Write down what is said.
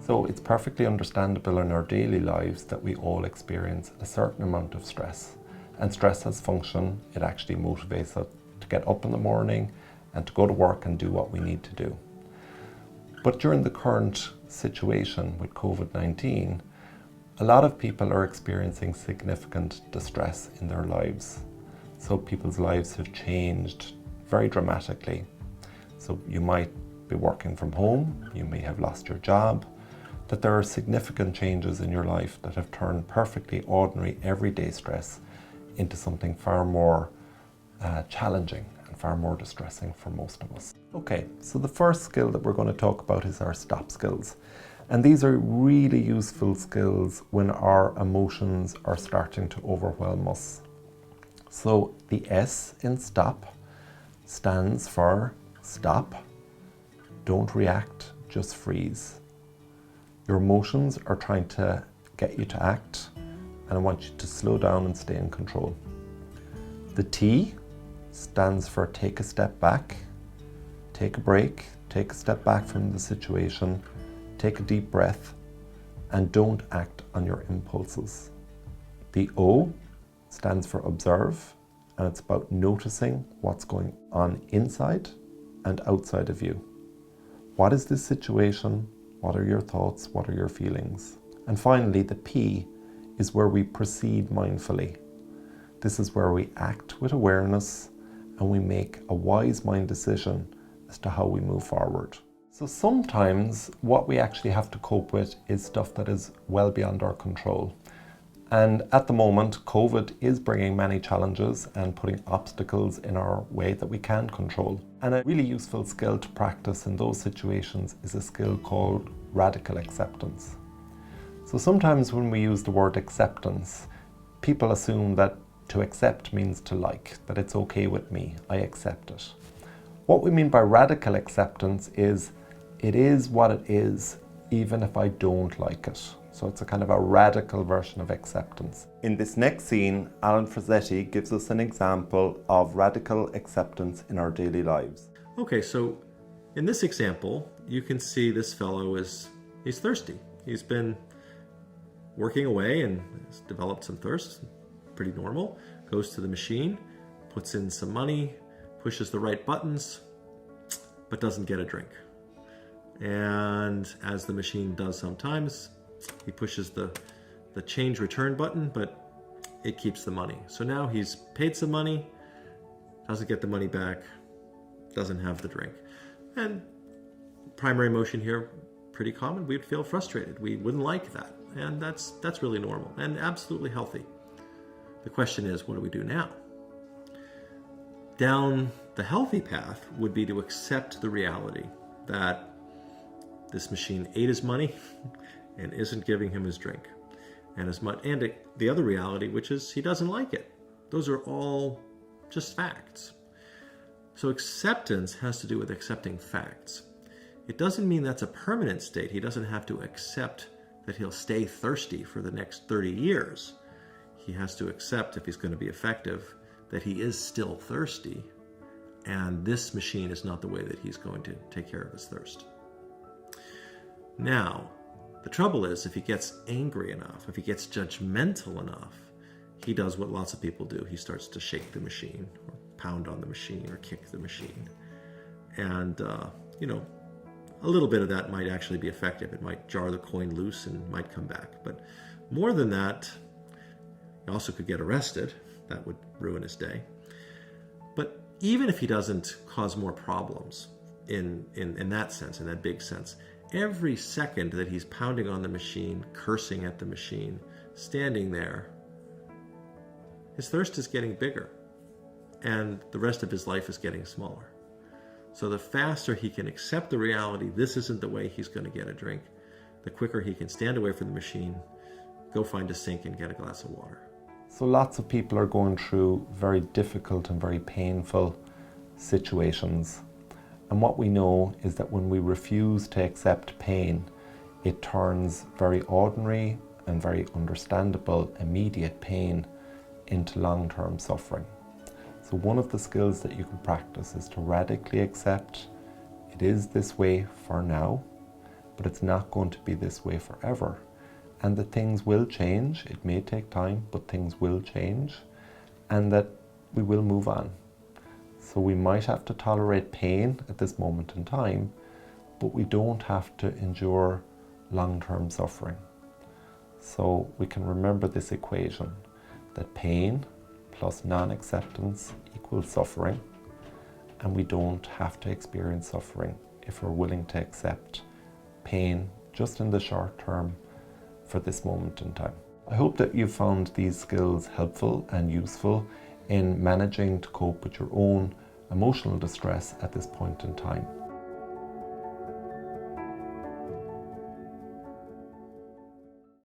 So it's perfectly understandable in our daily lives that we all experience a certain amount of stress. And stress as function, it actually motivates us to get up in the morning and to go to work and do what we need to do. But during the current situation with COVID-19, a lot of people are experiencing significant distress in their lives. So people's lives have changed very dramatically. So you might be working from home, you may have lost your job, that there are significant changes in your life that have turned perfectly ordinary everyday stress into something far more challenging and far more distressing for most of us. Okay, so the first skill that we're going to talk about is our stop skills. And these are really useful skills when our emotions are starting to overwhelm us. So the S in stop stands for stop, don't react, just freeze. Your emotions are trying to get you to act, and I want you to slow down and stay in control. The T stands for take a step back, take a break, take a step back from the situation, take a deep breath, and don't act on your impulses. The O stands for observe, and it's about noticing what's going on inside and outside of you. What is this situation? What are your thoughts? What are your feelings? And finally, the P is where we proceed mindfully. This is where we act with awareness and we make a wise mind decision as to how we move forward. So sometimes what we actually have to cope with is stuff that is well beyond our control. And at the moment, COVID is bringing many challenges and putting obstacles in our way that we can control. And a really useful skill to practice in those situations is a skill called radical acceptance. So sometimes when we use the word acceptance, people assume that to accept means to like, that it's okay with me, I accept it. What we mean by radical acceptance is it is what it is, even if I don't like it. So it's a kind of a radical version of acceptance. In this next scene, Alan Frazetti gives us an example of radical acceptance in our daily lives. Okay, so in this example, you can see this fellow he's thirsty. He's been working away and has developed some thirst, pretty normal. Goes to the machine, puts in some money, pushes the right buttons, but doesn't get a drink. And as the machine does sometimes, he pushes the change return button, but it keeps the money. So now he's paid some money, doesn't get the money back, doesn't have the drink. And primary emotion here, pretty common. We'd feel frustrated. We wouldn't like that. And that's really normal and absolutely healthy. The question is, what do we do now? Down the healthy path would be to accept the reality that this machine ate his money and isn't giving him his drink. And the other reality, which is he doesn't like it. Those are all just facts. So acceptance has to do with accepting facts. It doesn't mean that's a permanent state. He doesn't have to accept that he'll stay thirsty for the next 30 years. He has to accept, if he's going to be effective, that he is still thirsty, and this machine is not the way that he's going to take care of his thirst. Now, the trouble is, if he gets angry enough, if he gets judgmental enough, he does what lots of people do. He starts to shake the machine, or pound on the machine, or kick the machine. And, a little bit of that might actually be effective. It might jar the coin loose and might come back. But more than that, he also could get arrested. That would ruin his day. But even if he doesn't cause more problems in that sense, in that big sense, every second that he's pounding on the machine, cursing at the machine, standing there, his thirst is getting bigger and the rest of his life is getting smaller. So the faster he can accept the reality, this isn't the way he's going to get a drink, the quicker he can stand away from the machine, go find a sink and get a glass of water. So lots of people are going through very difficult and very painful situations. And what we know is that when we refuse to accept pain, it turns very ordinary and very understandable immediate pain into long-term suffering. So one of the skills that you can practice is to radically accept it is this way for now, but it's not going to be this way forever. And that things will change. It may take time, but things will change, and that we will move on. So we might have to tolerate pain at this moment in time, but we don't have to endure long-term suffering. So we can remember this equation, that pain plus non-acceptance equals suffering, and we don't have to experience suffering if we're willing to accept pain just in the short term for this moment in time. I hope that you found these skills helpful and useful in managing to cope with your own emotional distress at this point in time.